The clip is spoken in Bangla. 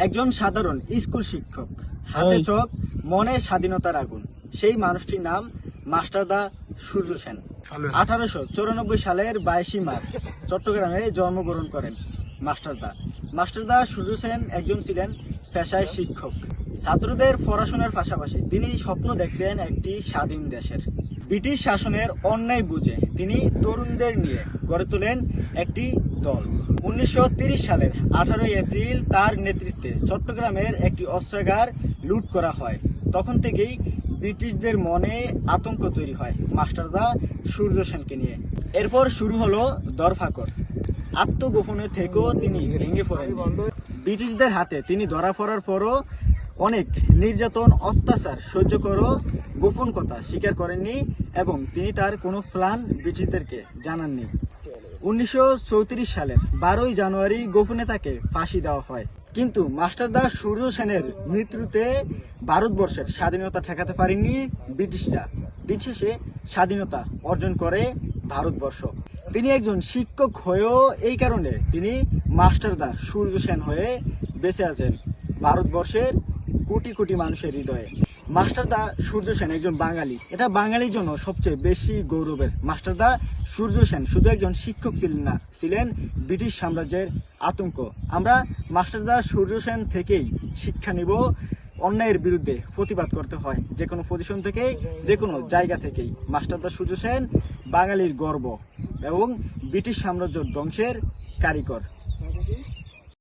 একজন সাধারণ স্কুল শিক্ষক, হাতে চক, মনে স্বাধীনতার আগুন। সেই মানুষটির নাম মাস্টারদা সূর্য সেন। 1894 সালের 22 মার্চ চট্টগ্রামে জন্মগ্রহণ করেন মাস্টারদা। মাস্টারদা সূর্য সেন একজন ছিলেন পেশায় শিক্ষক। ছাত্রদের পড়াশোনার পাশাপাশি তিনি স্বপ্ন দেখতেন একটি স্বাধীন দেশের। ব্রিটিশ শাসনের অন্যায় বুঝে তিনি তরুণদের নিয়ে গড়ে তোলেন একটি দল। 1930 সালের 18 এপ্রিল তার নেতৃত্বে চট্টগ্রামের একটি অস্ত্রাগার লুট করা হয়। তখন থেকেই ব্রিটিশদের মনে আতঙ্ক তৈরি হয় মাস্টারদা সূর্য সেনকে নিয়ে। এরপর শুরু হলো দরফাকর। আত্মগোপনে থেকেও তিনি ভেঙে পড়েন। ব্রিটিশদের হাতে তিনি ধরা পড়ার পরও অনেক নির্যাতন, অত্যাচার সহ্য করেও গোপন কথা স্বীকার করেননি এবং তিনি তার কোনো প্ল্যান ব্রিটিশদেরকে জানাননি। 1934 সালের 12 জানুয়ারি গোপনে তাকে ফাঁসি দেওয়া হয়। কিন্তু মাস্টারদা সূর্য সেনের মৃত্যুতে ভারতবর্ষের স্বাধীনতা ঠেকাতে পারেনি ব্রিটিশরা। দিন শেষে স্বাধীনতা অর্জন করে ভারতবর্ষ। তিনি একজন শিক্ষক হয়েও এই কারণে তিনি মাস্টারদা সূর্য সেন হয়ে বেঁচে আছেন ভারতবর্ষের কোটি কোটি মানুষের হৃদয়ে। মাস্টারদা সূর্য সেন একজন বাঙালি, এটা বাঙালির জন্য সবচেয়ে বেশি গৌরবের। মাস্টারদা সূর্য সেন শুধু একজন শিক্ষক ছিলেন না, ছিলেন ব্রিটিশ সাম্রাজ্যের আতঙ্ক। আমরা মাস্টারদা সূর্য সেন থেকেই শিক্ষা নিব। অন্যায়ের বিরুদ্ধে প্রতিবাদ করতে হয় যে কোনো পজিশন থেকেই, যে কোনো জায়গা থেকেই। মাস্টারদা সূর্য সেন বাঙালির গর্ব এবং ব্রিটিশ সাম্রাজ্য ধ্বংসের কারিগর।